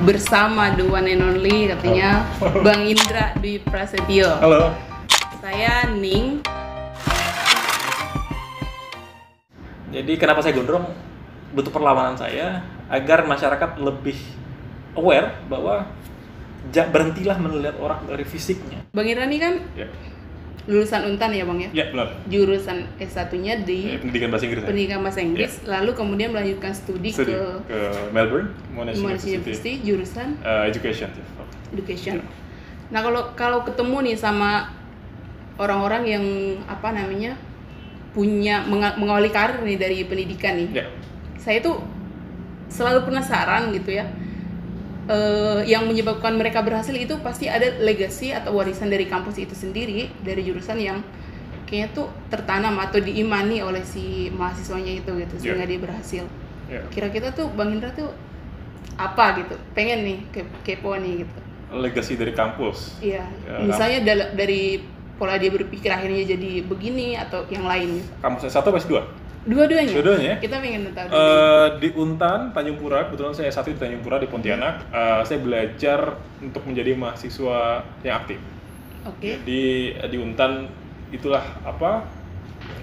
bersama the one and only katanya Bang Indra Dwi Prasetyo. Halo. Saya Ning. Jadi kenapa saya gondrong? Butuh perlawanan saya agar masyarakat lebih aware bahwa berhentilah melihat orang dari fisiknya. Bang Indra ini kan lulusan Untan ya Bang ya? Ya benar. Jurusan S1-nya di Pendidikan Bahasa Inggris. Pendidikan Bahasa Inggris, lalu kemudian melanjutkan studi ke Melbourne, Monash University, jurusan Education. Education. Nah kalau ketemu nih sama orang-orang yang punya mengawali karir nih dari pendidikan nih, saya tuh selalu penasaran gitu ya. Yang menyebabkan mereka berhasil itu pasti ada legacy atau warisan dari kampus itu sendiri, dari jurusan yang kayaknya tuh tertanam atau diimani oleh si mahasiswanya itu gitu, sehingga dia berhasil. Kira-kira tuh Bang Indra tuh apa gitu, pengen nih kepo nih gitu. Legacy dari kampus. Iya. Misalnya dari pola dia berpikir akhirnya jadi begini atau yang lain gitu. Kampus S1 apa S2? Dua-duanya. Kita pengen tahu. Di Untan, Tanjung Pura, kebetulan saya S1 di Tanjung Pura di Pontianak. Saya belajar untuk menjadi mahasiswa yang aktif. Oke. Jadi di Untan itulah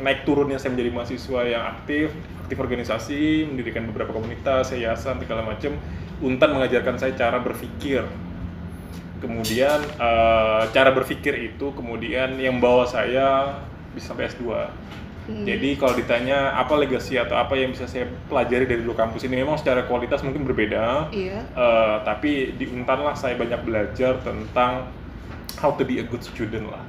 naik turunnya saya menjadi mahasiswa yang aktif organisasi, mendirikan beberapa komunitas, yayasan, segala macam. Untan mengajarkan saya cara berpikir. Kemudian cara berpikir itu kemudian yang bawa saya bisa sampai S2. Jadi kalau ditanya apa legacy atau apa yang bisa saya pelajari dari dua kampus ini, memang secara kualitas mungkin berbeda. Tapi di Untan lah saya banyak belajar tentang how to be a good student lah.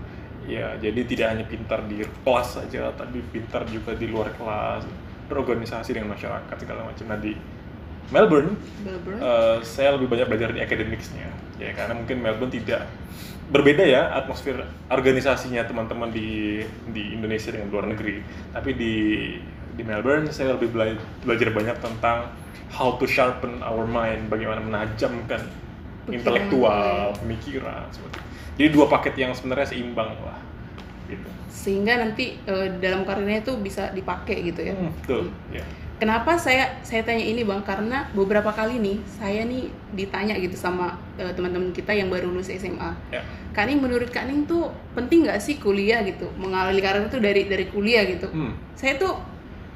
Ya, jadi tidak hanya pintar di kelas saja, tapi pintar juga di luar kelas, berorganisasi dengan masyarakat segala macam. Nah di Melbourne. Saya lebih banyak belajar di academics-nya, ya karena mungkin Melbourne tidak berbeda ya atmosfer organisasinya teman-teman di Indonesia dengan luar negeri. Tapi di Melbourne saya lebih belajar banyak tentang how to sharpen our mind, bagaimana menajamkan intelektual, pemikiran seperti itu. Jadi dua paket yang sebenarnya seimbang lah gitu. Sehingga nanti dalam karirnya itu bisa dipakai gitu ya. Betul, ya. Kenapa saya tanya ini Bang? Karena beberapa kali nih saya nih ditanya gitu sama teman-teman kita yang baru lulus SMA. Kak Ning, menurut Kak Ning tuh penting nggak sih kuliah gitu? Mengawali karir itu dari kuliah gitu. Saya tuh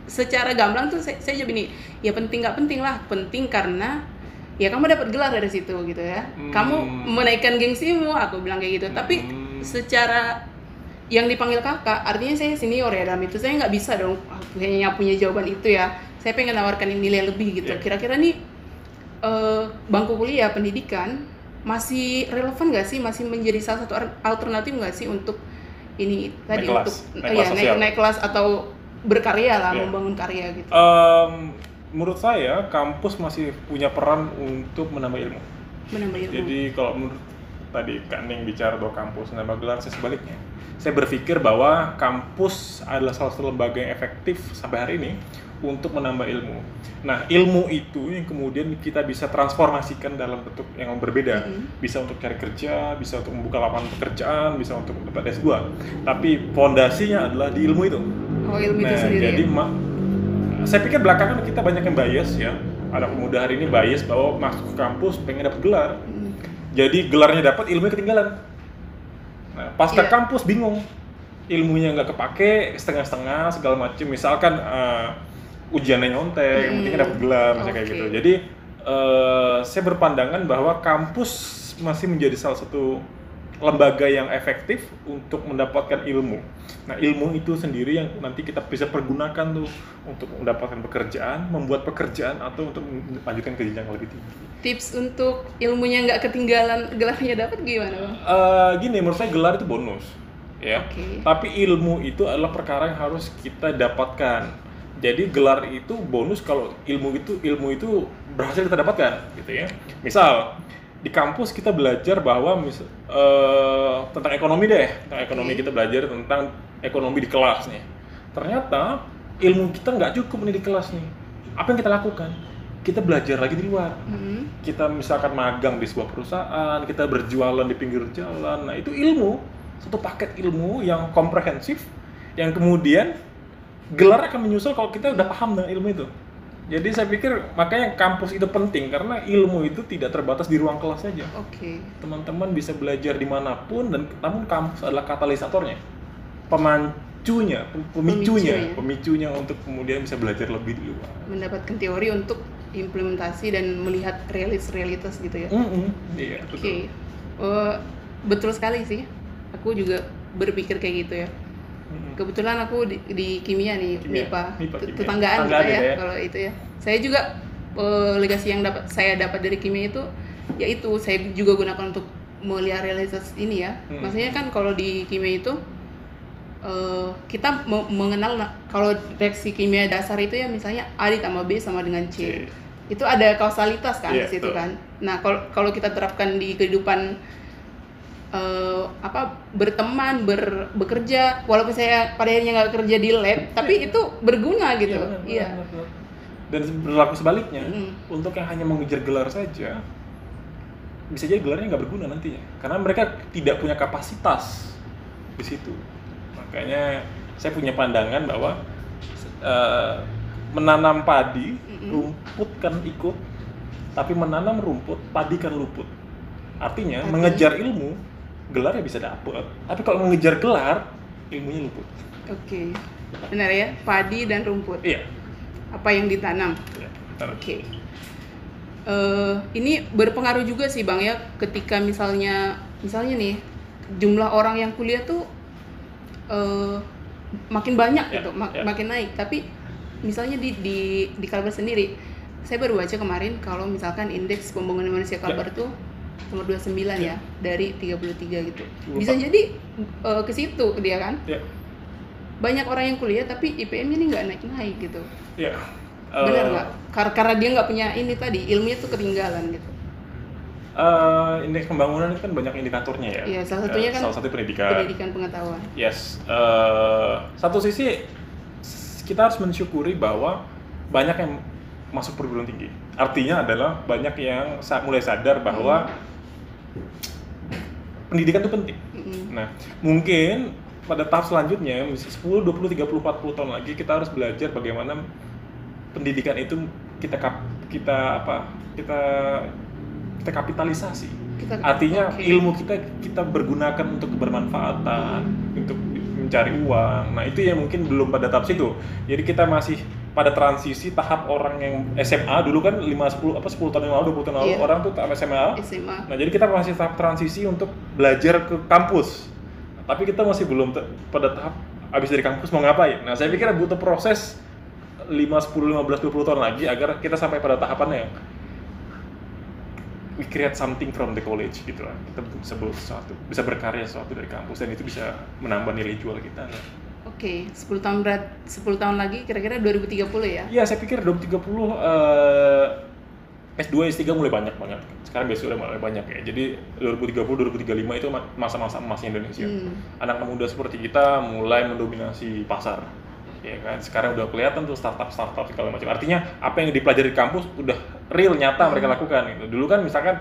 secara gamblang tuh saya jawab ini, ya penting nggak penting lah. Penting karena ya kamu dapat gelar dari situ gitu ya. Kamu menaikkan gengsimu, aku bilang kayak gitu. Tapi secara yang dipanggil kakak, artinya saya senior ya dalam itu. Saya nggak bisa dong hanya punya jawaban itu ya. Saya pengen nawarkan nilai lebih gitu. Kira-kira nih bangku kuliah pendidikan masih relevan nggak sih? Masih menjadi salah satu alternatif nggak sih untuk ini tadi naik kelas atau berkarya lah, membangun karya gitu? Menurut saya kampus masih punya peran untuk menambah ilmu. Jadi kalau menurut tadi Kak Ning bicara bahwa kampus menambah gelar, saya sebaliknya. Saya berpikir bahwa kampus adalah salah satu lembaga yang efektif sampai hari ini untuk menambah ilmu. Nah, ilmu itu yang kemudian kita bisa transformasikan dalam bentuk yang berbeda. Bisa untuk cari kerja, bisa untuk membuka lapangan pekerjaan, bisa untuk dapat S2. Tapi fondasinya adalah di ilmu itu. Ilmu itu sendiri. Jadi saya pikir belakangan kita banyak yang bias ya. Ada pemuda hari ini bias bahwa masuk ke kampus pengen dapat gelar. Jadi gelarnya dapat, ilmunya ketinggalan. Nah, pas ke kampus bingung, ilmunya nggak kepake, setengah-setengah segala macam. Misalkan ujiannya nyontek, yang penting dapat gelar, misalnya kayak gitu. Jadi saya berpandangan bahwa kampus masih menjadi salah satu lembaga yang efektif untuk mendapatkan ilmu. Nah, ilmu itu sendiri yang nanti kita bisa pergunakan tuh untuk mendapatkan pekerjaan, membuat pekerjaan, atau untuk melanjutkan ke jenjang lebih tinggi. Tips untuk ilmunya nggak ketinggalan, gelarnya dapat gimana Bang? Gini, menurut saya gelar itu bonus, ya. Tapi ilmu itu adalah perkara yang harus kita dapatkan. Jadi gelar itu bonus kalau ilmu itu berhasil kita dapatkan, gitu ya. Misal di kampus kita belajar bahwa tentang ekonomi kita belajar tentang ekonomi di kelas nih. Ternyata ilmu kita nggak cukup nih di kelas nih. Apa yang kita lakukan? Kita belajar lagi di luar. Kita misalkan magang di sebuah perusahaan, kita berjualan di pinggir jalan. Nah itu ilmu, satu paket ilmu yang komprehensif, yang kemudian gelar akan menyusul kalau kita udah paham dengan ilmu itu. Jadi saya pikir makanya kampus itu penting karena ilmu itu tidak terbatas di ruang kelas saja. Oke. Teman-teman bisa belajar dimanapun dan namun kampus adalah katalisatornya, pemicunya untuk kemudian bisa belajar lebih di luar. Mendapatkan teori untuk implementasi dan melihat realitas gitu ya. Iya. Oke. Betul sekali sih. Aku juga berpikir kayak gitu ya. Kebetulan aku di kimia nih, MIPA. Tetanggaan kita ya kalau itu ya. Saya juga legasi yang saya dapat dari kimia itu, yaitu saya juga gunakan untuk melihat realitas ini ya. Maksudnya kan kalau di kimia itu kita mengenal kalau reaksi kimia dasar itu ya misalnya A ditambah B sama dengan C. Itu ada kausalitas kan di situ kan. Nah kalau kita terapkan di kehidupan berteman, bekerja, walaupun saya pada akhirnya nggak kerja di lab, tapi itu berguna gitu. Iya. Dan berlaku sebaliknya, untuk yang hanya mengejar gelar saja, bisa jadi gelarnya nggak berguna nantinya, karena mereka tidak punya kapasitas di situ. Makanya saya punya pandangan bahwa menanam padi, rumput kan ikut, tapi menanam rumput, padi kan luput. Artinya mengejar ilmu, gelarnya bisa dapet, tapi kalau mengejar gelar, ilmunya luput. Oke. Benar ya, padi dan rumput. Iya. Apa yang ditanam. Iya. Oke. Ini berpengaruh juga sih Bang ya, ketika misalnya nih jumlah orang yang kuliah tuh makin banyak gitu, makin naik. Tapi misalnya di Kalbar sendiri, saya baru baca kemarin kalau misalkan indeks pembangunan manusia Kalbar tuh nomor 29 ya dari 33 gitu. Bisa jadi ke situ dia kan. Banyak orang yang kuliah tapi IPM-nya ini nggak naik-naik gitu. Benar nggak? Karena dia nggak punya ini tadi, ilmunya tuh ketinggalan gitu. Indeks pembangunan itu kan banyak indikatornya ya. Iya, salah satunya kan salah satu pendidikan pengetahuan. Yes. Satu sisi kita harus mensyukuri bahwa banyak yang masuk perguruan tinggi. Artinya adalah banyak yang mulai sadar bahwa pendidikan itu penting. Nah, mungkin pada tahap selanjutnya, 10, 20, 30, 40 tahun lagi kita harus belajar bagaimana pendidikan itu kita kapitalisasi. Artinya ilmu kita bergunakan untuk kebermanfaatan, untuk mencari uang. Nah, itu yang mungkin belum pada tahap situ. Jadi kita masih pada transisi tahap orang yang SMA dulu kan 10 tahun yang lalu, 20 tahun lalu orang tuh tahap SMA. Nah, jadi kita masih tahap transisi untuk belajar ke kampus. Tapi kita masih belum pada tahap habis dari kampus mau ngapain. Nah, saya pikir butuh proses 5, 10, 15, 20 tahun lagi agar kita sampai pada tahapannya yang we create something from the college gitu lah. Kita bisa berkarya sesuatu dari kampus dan itu bisa menambah nilai jual kita. Oke, 10 tahun lagi kira-kira 2030 ya? Iya, saya pikir 2030 S2, S3 mulai banyak banget. Sekarang biasanya udah mulai banyak ya. Jadi 2030, 2035 itu masa-masa emasnya Indonesia. Anak muda seperti kita mulai mendominasi pasar. Ya kan, sekarang udah kelihatan tuh startup segala macam. Artinya apa yang dipelajari di kampus udah real, nyata mereka lakukan gitu. Dulu kan misalkan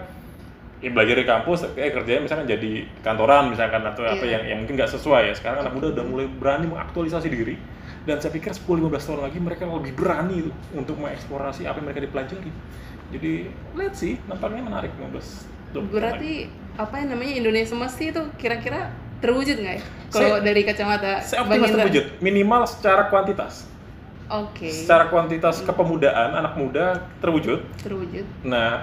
belajar di kampus, kerjanya misalkan jadi kantoran misalkan atau apa yang mungkin nggak sesuai ya. Sekarang anak muda udah mulai berani mengaktualisasi diri. Dan saya pikir 10-15 tahun lagi mereka lebih berani untuk mengeksplorasi apa yang mereka dipelajari. Jadi let's see, nampaknya menarik 15. Berarti apa yang namanya Indonesia Semesti itu kira-kira terwujud nggak ya? Kalau dari kacamata saya optimis terwujud, minimal secara kuantitas. Oke. Secara kuantitas kepemudaan anak muda terwujud. Nah,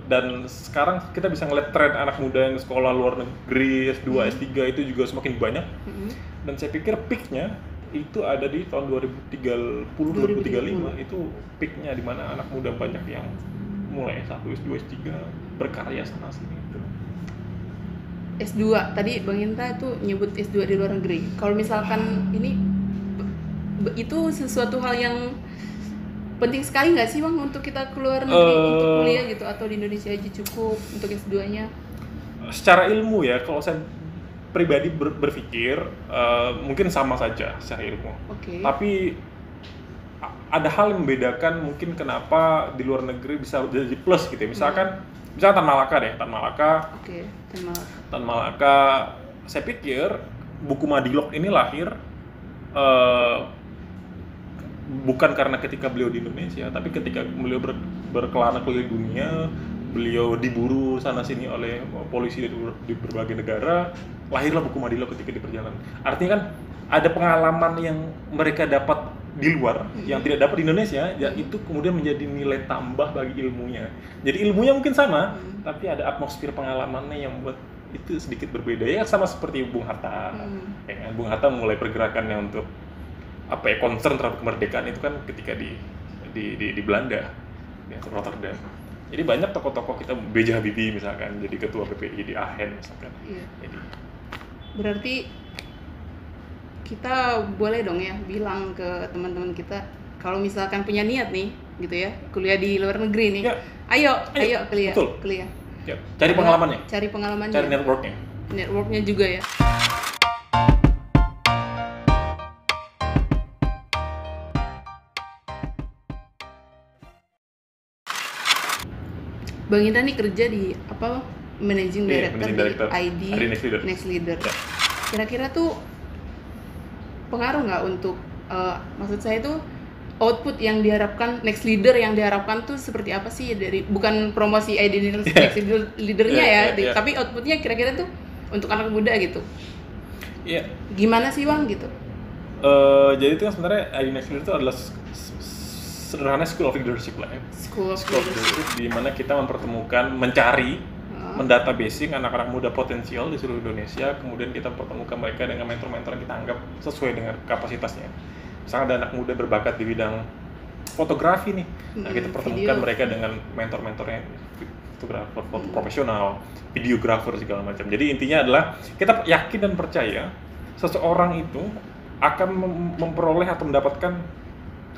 dan sekarang kita bisa ngeliat tren anak muda yang sekolah luar negeri, S2, S3 itu juga semakin banyak. Dan saya pikir peaknya itu ada di tahun 2030, 2035 itu peaknya di mana anak muda banyak yang mulai S1, S2, S3 berkarya sana sini gitu. S2, tadi Bang Inta tuh nyebut S2 di luar negeri. Kalau misalkan ini itu sesuatu hal yang penting sekali nggak sih Bang untuk kita keluar negeri untuk kuliah gitu, atau di Indonesia aja cukup untuk S2-nya? Secara ilmu ya, kalau saya pribadi berpikir mungkin sama saja secara ilmu. Tapi ada hal yang membedakan mungkin kenapa di luar negeri bisa jadi plus gitu ya. Misalkan Tan Malaka deh, Tan Malaka. Saya pikir buku Madilog ini lahir bukan karena ketika beliau di Indonesia, tapi ketika beliau berkelana keliling dunia, beliau diburu sana sini oleh polisi di berbagai negara, lahirlah buku Madilo ketika di perjalanan. Artinya kan ada pengalaman yang mereka dapat di luar yang tidak dapat di Indonesia, ya itu kemudian menjadi nilai tambah bagi ilmunya. Jadi ilmunya mungkin sama, tapi ada atmosfer pengalamannya yang membuat itu sedikit berbeda. Ya sama seperti Bung Hatta. Ya kan? Bung Hatta mulai pergerakannya untuk concern terhadap kemerdekaan itu kan ketika di Belanda, di Rotterdam. Jadi banyak tokoh-tokoh kita, B.J. Habibie misalkan jadi ketua PPI di Aachen misalkan. Jadi berarti kita boleh dong ya bilang ke teman-teman kita kalau misalkan punya niat nih gitu ya kuliah di luar negeri nih, ayo kuliah. Ya, cari pengalamannya. Cari networknya juga ya. Bang Indra nih kerja di managing director di ID Next Leader. Kira-kira tuh pengaruh nggak untuk maksud saya tuh output yang diharapkan Next Leader yang diharapkan tuh seperti apa sih dari bukan promosi ID Next Leadernya tapi outputnya kira-kira tuh untuk anak muda gitu. Gimana sih Bang gitu? Jadi itu kan sebenarnya ID Next Leader itu adalah sederhana School of Leadership lah ya. School of Leadership di mana kita mencari mendatabasing anak-anak muda potensial di seluruh Indonesia, kemudian kita pertemukan mereka dengan mentor-mentor yang kita anggap sesuai dengan kapasitasnya. Misalnya ada anak muda berbakat di bidang fotografi nih, nah kita pertemukan mereka dengan mentor-mentornya fotografer profesional, videografer segala macam. Jadi intinya adalah kita yakin dan percaya seseorang itu akan memperoleh atau mendapatkan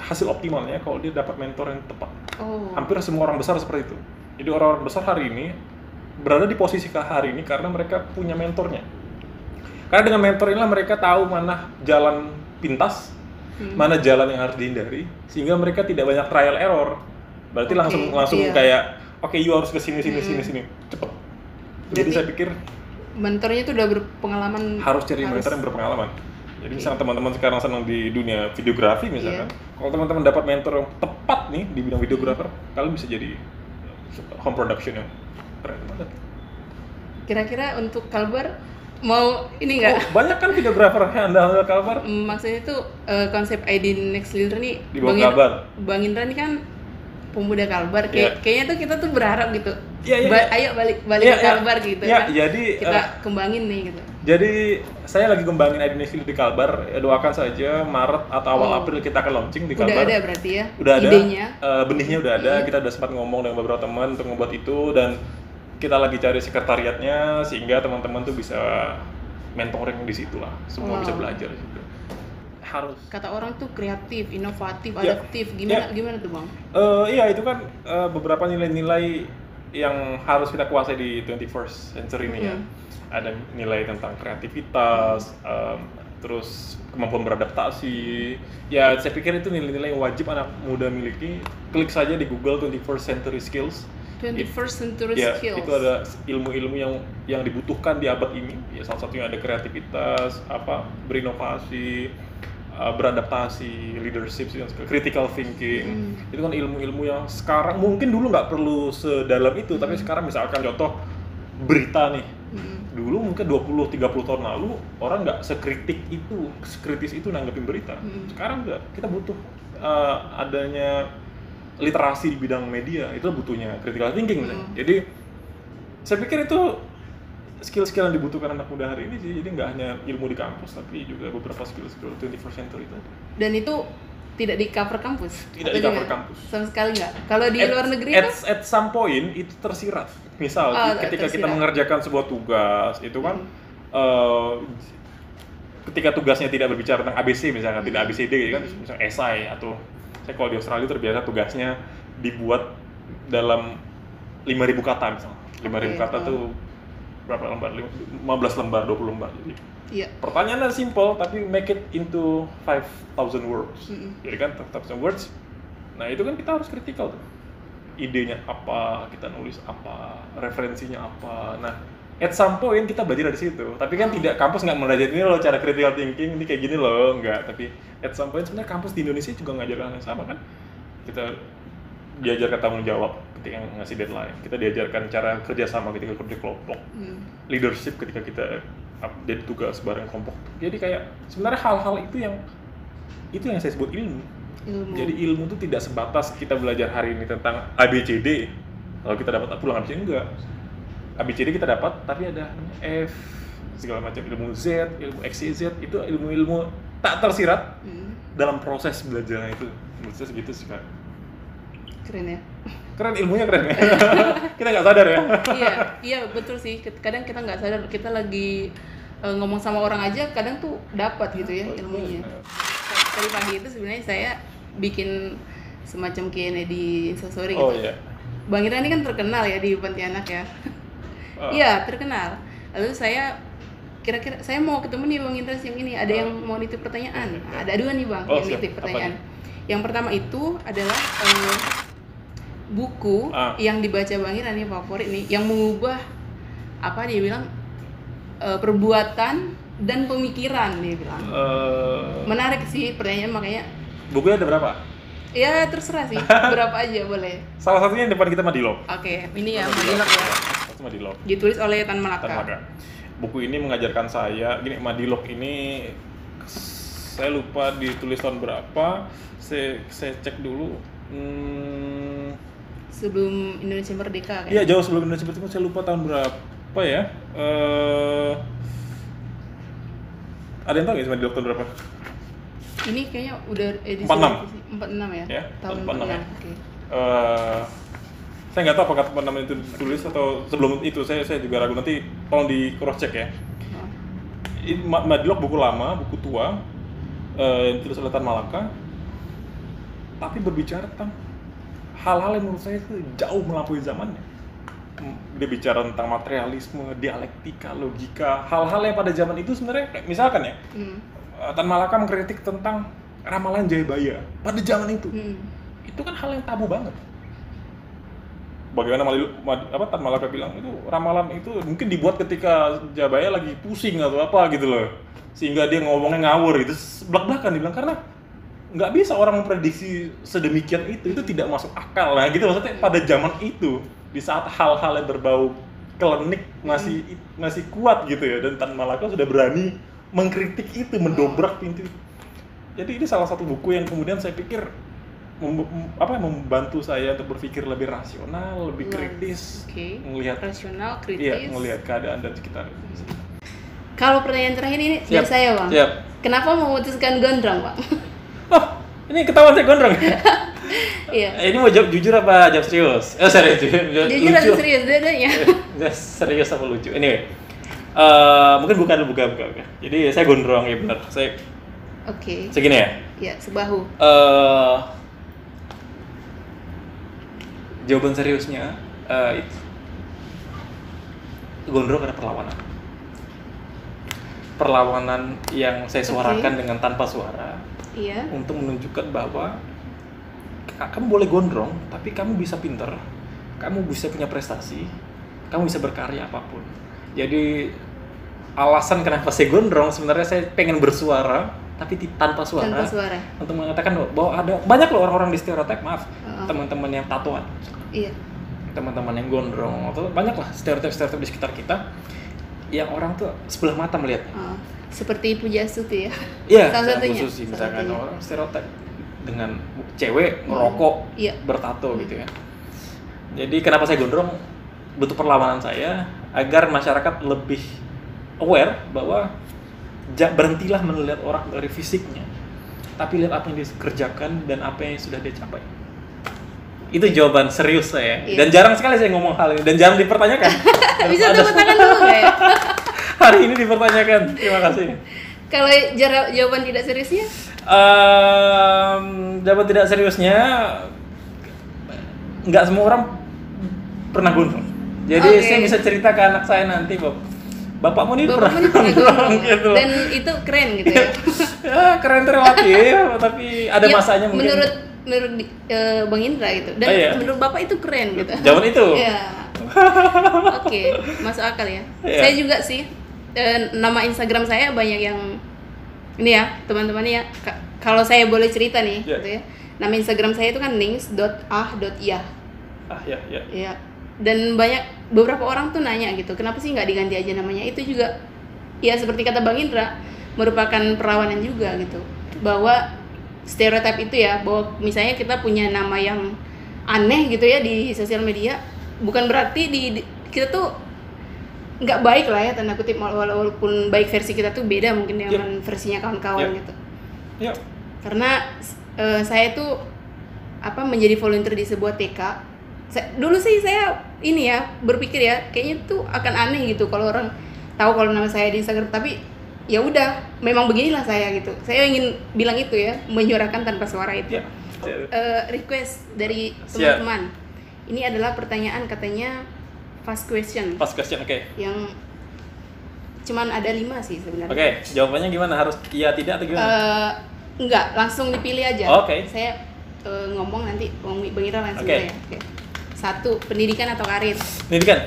hasil optimalnya kalau dia dapat mentor yang tepat. Hampir semua orang besar seperti itu. Jadi orang-orang besar hari ini berada di posisi hari ini karena mereka punya mentornya. Karena dengan mentor inilah mereka tahu mana jalan pintas, mana jalan yang harus dihindari, sehingga mereka tidak banyak trial error. Berarti langsung kayak you harus ke sini cepet. Jadi saya pikir mentornya itu udah berpengalaman. Harus cari mentor yang berpengalaman. Jadi misalnya teman-teman sekarang senang di dunia videografi misalkan, kalau teman-teman dapat mentor yang tepat nih di bidang videografer, kalian bisa jadi home production yang keren banget. Kira-kira untuk Kalbar mau ini nggak? Banyak kan videografer yang andal Kalbar. Maksudnya itu konsep ID Next Leader nih. Di bawah Kalbar. Bang Indra nih kan pemuda Kalbar, kayaknya tuh kita tuh berharap gitu. Ayo balik ke Kalbar gitu kan. Jadi kita kembangin nih gitu. Jadi saya lagi kembangin ID Next Leader di Kalbar. Doakan saja Maret atau awal April kita akan launching di Kalbar. Udah ada berarti ya. Udah ada. Idenya. Benihnya udah ada. Kita udah sempat ngomong dengan beberapa teman untuk membuat itu dan kita lagi cari sekretariatnya sehingga teman-teman tuh bisa mentoring di situ lah. Semua bisa belajar di situ. Harus. Kata orang tuh kreatif, inovatif, adaptif. Gimana tuh Bang? Itu kan beberapa nilai-nilai yang harus kita kuasai di 21st century ini ya. Ada nilai tentang kreativitas, terus kemampuan beradaptasi. Ya, saya pikir itu nilai-nilai yang wajib anak muda miliki. Klik saja di Google 21st century skills. 21st century skills. Itu ada ilmu-ilmu yang dibutuhkan di abad ini. Ya, salah satunya ada kreativitas, berinovasi, beradaptasi, leadership, critical thinking. Itu kan ilmu-ilmu yang sekarang mungkin dulu nggak perlu sedalam itu, tapi sekarang misalkan contoh berita nih. Dulu mungkin 20-30 tahun lalu orang nggak sekritis itu nanggepin berita. Sekarang enggak, kita butuh adanya literasi di bidang media, itu butuhnya critical thinking misalnya. Jadi saya pikir itu skill-skill yang dibutuhkan anak muda hari ini sih. Jadi nggak hanya ilmu di kampus, tapi juga beberapa skill-skill 21st century itu. Dan itu tidak di cover kampus? Tidak di cover kampus. Sama sekali nggak? Kalau di luar negeri at some point itu tersirat. Misal ketika kita mengerjakan sebuah tugas, itu kan ketika tugasnya tidak berbicara tentang ABC misalnya, tidak ABCD kan, misalnya esai atau saya kalau di Australia terbiasa tugasnya dibuat dalam 5.000 kata misalnya. 5.000 kata tuh berapa lembar? 15 lembar, 20 lembar. Jadi pertanyaannya simple tapi make it into 5,000 words. Jadi kan 5,000 words. Nah, itu kan kita harus kritikal tuh. Idenya apa, kita nulis apa, referensinya apa. Nah, at some point kita belajar dari situ. Tapi kan tidak, kampus nggak mengajari ini loh cara critical thinking, ini kayak gini loh, enggak. Tapi at some point sebenarnya kampus di Indonesia juga ngajarin hal yang sama kan. Kita diajarkan tanggung jawab ketika ngasih deadline. Kita diajarkan cara kerja sama ketika kerja kelompok. Leadership ketika kita jadi tugas bareng kelompok. Jadi kayak sebenarnya hal-hal itu yang saya sebut ilmu. Jadi ilmu itu tidak sebatas kita belajar hari ini tentang ABCD. Kalau kita dapat pulang ABCD enggak. ABCD kita dapat, tapi ada F, segala macam ilmu Z, ilmu X, Y, Z, itu ilmu-ilmu tak tersirat dalam proses belajarnya itu. Menurut saya segitu sih, Kak. Keren ya? Keren, ilmunya keren ya? Kita nggak sadar ya? Iya betul sih, kadang kita nggak sadar, kita lagi ngomong sama orang aja kadang tuh dapat gitu ya ilmunya. Tadi pagi itu sebenarnya saya bikin semacam Q&A di Instastory gitu. Oh iya. Bang Ira ini kan terkenal ya di Pontianak ya. Iya, terkenal. Lalu saya kira-kira saya mau ketemu nih Bang Indra yang ini, ada yang mau nitip pertanyaan. Ada dua nih Bang yang nitip pertanyaan. Yang pertama itu adalah buku yang dibaca Bang Ira nih favorit nih, yang mengubah apa dia bilang perbuatan dan pemikiran dia bilang. Menarik sih pertanyaannya, makanya. Bukunya ada berapa? Ya terserah sih, berapa aja boleh. Salah satunya yang depan kita Madilog. Oke, ini ya Madilog ya. Madilog. Ditulis oleh Tan Malaka. Buku ini mengajarkan saya, gini, Madilog ini saya lupa ditulis tahun berapa. Saya cek dulu. Sebelum Indonesia Merdeka kan? Iya, jauh sebelum Indonesia Merdeka. Saya lupa tahun berapa ya. Ada yang tahu nggak Madilog tahun berapa? Ini kayaknya udah edisi 46 ya? Tahun 46 ya? Okay. Saya nggak tahu apakah 46 itu ditulis atau sebelum itu, saya juga ragu, nanti tolong di cross check ya. Madilog buku lama, buku tua, yang ditulis oleh Tan Malaka, tapi berbicara tentang hal-hal yang menurut saya itu jauh melampaui zamannya. Dia bicara tentang materialisme, dialektika, logika, hal-hal yang pada zaman itu sebenarnya, misalkan ya, Tan Malaka mengkritik tentang ramalan Jayabaya pada zaman itu. Itu kan hal yang tabu banget. Bagaimana Tan Malaka bilang itu ramalan itu mungkin dibuat ketika Jayabaya lagi pusing atau apa gitu loh, sehingga dia ngomongnya ngawur gitu, belak-belakan dibilang, karena nggak bisa orang memprediksi sedemikian itu tidak masuk akal lah gitu. Maksudnya pada zaman itu, di saat hal-hal yang berbau klinik masih kuat gitu ya, dan Tan Malaka sudah berani mengkritik itu, mendobrak pintu. Jadi ini salah satu buku yang kemudian saya pikir membantu saya untuk berpikir lebih rasional, lebih kritis, melihat rasional, kritis. Iya, melihat keadaan dan sekitar. Kalau pertanyaan terakhir ini dari saya, Bang. Siap. Kenapa memutuskan gondrong, Bang? Oh, ini ketahuan saya gondrong. Iya. Ini mau jawab jujur apa jawab serius? Serius. Jujur atau serius dua-duanya? Serius apa lucu? Anyway, mungkin bukan. Jadi saya gondrong ya, benar. Saya segini ya? Iya, sebahu. Jawaban seriusnya itu gondrong karena perlawanan yang saya suarakan dengan tanpa suara, untuk menunjukkan bahwa kamu boleh gondrong, tapi kamu bisa pinter, kamu bisa punya prestasi, kamu bisa berkarya apapun. Jadi alasan kenapa saya gondrong sebenarnya saya pengen bersuara tapi tanpa suara. Untuk mengatakan bahwa ada banyak loh orang-orang di stereotip, teman-teman yang tatoan, teman-teman yang gondrong, atau banyak lah stereotip di sekitar kita yang orang tuh sebelah mata melihatnya. Seperti Pujastuti ya? Iya, salah satunya. Misalkan orang stereotip dengan cewek ngerokok, bertato gitu ya. Jadi kenapa saya gondrong? Bentuk perlawanan saya agar masyarakat lebih aware bahwa berhentilah melihat orang dari fisiknya, tapi lihat apa yang dia kerjakan dan apa yang sudah dia capai. Itu jawaban serius saya. Dan jarang sekali saya ngomong hal ini dan jarang dipertanyakan. Bisa tepuk tangan dulu nggak ya? Hari ini dipertanyakan. Terima kasih. Kalau jawaban tidak seriusnya? Jawaban tidak seriusnya, nggak semua orang pernah gondrong. Jadi saya bisa cerita ke anak saya nanti, Bapakmu ini pernah gondrong gitu. Dan itu keren gitu ya? Ya keren relatif, tapi ada masanya mungkin. Menurut Bang Indra gitu. Dan menurut Bapak itu keren gitu. Zaman itu? Iya. Oke, masuk akal ya. Iya. Saya juga sih, nama Instagram saya banyak yang ini ya, teman-teman ya. Kalau saya boleh cerita nih, Iya. gitu ya. Nama Instagram saya itu kan nings.ah.iya. Ya. Ya. Dan beberapa orang tuh nanya gitu, kenapa sih nggak diganti aja namanya? Itu juga ya seperti kata Bang Indra, merupakan perawanan juga gitu. Bahwa stereotip itu ya, bahwa misalnya kita punya nama yang aneh gitu ya di sosial media, bukan berarti kita tuh nggak baik lah ya, tanda kutip, walaupun baik versi kita tuh beda mungkin dengan versinya kawan-kawan gitu. Yep. Karena saya tuh menjadi volunteer di sebuah TK. Dulu sih saya ini ya berpikir ya kayaknya tuh akan aneh gitu kalau orang tahu kalau nama saya di Instagram, tapi ya udah memang beginilah saya gitu. Saya ingin bilang itu ya, menyuarakan tanpa suara itu. Request dari teman-teman. Ini adalah pertanyaan katanya fast question. Fast question, oke. Yang cuman ada 5 sih sebenarnya. Oke, jawabannya gimana? Harus iya tidak atau gimana? Enggak, langsung dipilih aja. Oke. Saya ngomong nanti Bang Ira langsung Oke. ya. Oke. 1, pendidikan atau karir? Pendidikan.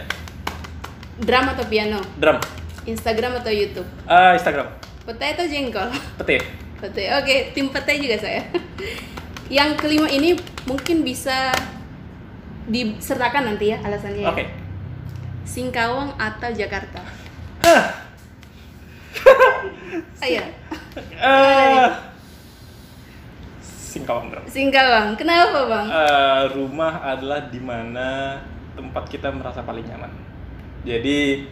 Drum atau piano? Drum. Instagram atau YouTube? Instagram. Petai atau jengkol? Pete. Petai. Oke, tim petai juga saya. Yang kelima ini mungkin bisa disertakan nanti ya alasannya. Oke. Singkawang atau Jakarta? Ayo. Singkawang, Drum. Singkawang. Kenapa, Bang? Rumah adalah di mana tempat kita merasa paling nyaman. Jadi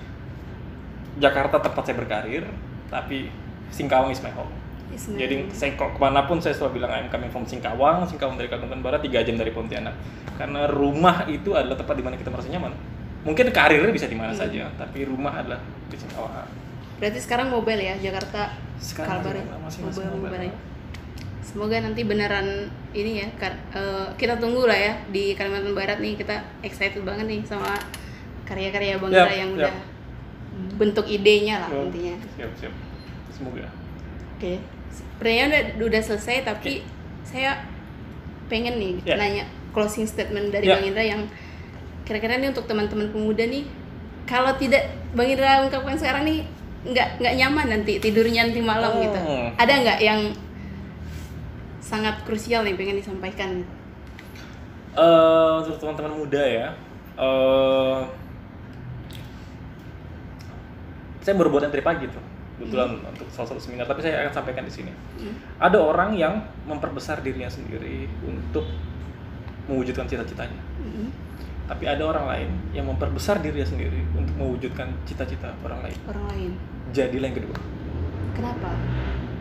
Jakarta tempat saya berkarir, tapi Singkawang is my home. Jadi saya kemanapun saya selalu bilang I'm coming from Singkawang dari Kalimantan Barat, 3 jam dari Pontianak. Karena rumah itu adalah tempat di mana kita merasa nyaman. Mungkin karirnya bisa di mana saja, tapi rumah adalah di Singkawang. Berarti sekarang mobile ya, Jakarta Kalbar. Masih mobile. Semoga nanti beneran ini ya, kita tunggu lah ya di Kalimantan Barat nih, kita excited banget nih sama karya-karya Bang Ira yang udah bentuk idenya lah intinya. Siap. Semoga. Oke. Pertanyaannya udah selesai, tapi saya pengen nih nanya closing statement dari Bang Indra yang kira-kira nih untuk teman-teman pemuda nih, kalau tidak Bang Indra ungkapkan sekarang nih nggak nyaman nanti tidurnya nanti malam gitu. Ada nggak yang sangat krusial nih pengen disampaikan? Untuk teman-teman muda ya, saya baru buat dari pagi tuh, kebetulan untuk salah satu seminar, tapi saya akan sampaikan di sini. Ada orang yang memperbesar dirinya sendiri untuk mewujudkan cita-citanya. Tapi ada orang lain yang memperbesar dirinya sendiri untuk mewujudkan cita-cita orang lain. Jadilah yang kedua. Kenapa?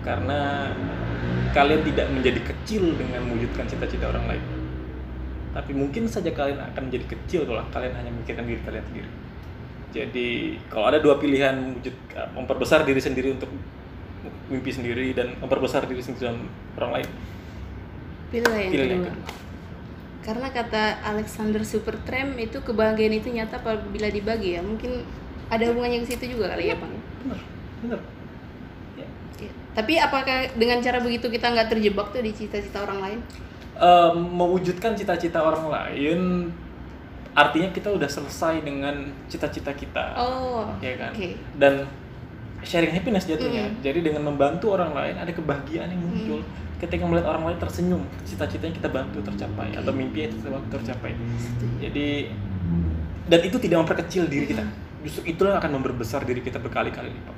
Karena kalian tidak menjadi kecil dengan mewujudkan cita-cita orang lain. Tapi mungkin saja kalian akan menjadi kecil kalau kalian hanya memikirkan diri kalian sendiri. Jadi kalau ada 2 pilihan, memperbesar diri sendiri untuk mimpi sendiri dan memperbesar diri sendiri dan orang lain, pilihlah yang kedua. Karena kata Alexander Supertramp itu kebahagiaan itu nyata apabila dibagi ya. Mungkin ada hubungannya ke situ juga kali ya, Bang. Benar. Ya. Tapi apakah dengan cara begitu kita nggak terjebak tuh di cita-cita orang lain? Mewujudkan cita-cita orang lain artinya kita udah selesai dengan cita-cita kita. Ya kan? Okay. Dan sharing happiness jatuhnya. Jadi dengan membantu orang lain ada kebahagiaan yang muncul. Ketika melihat orang lain tersenyum, cita-citanya kita bantu tercapai atau mimpinya kita bantu tercapai. Jadi dan itu tidak memperkecil diri kita. Justru itulah akan memperbesar diri kita berkali-kali lipat.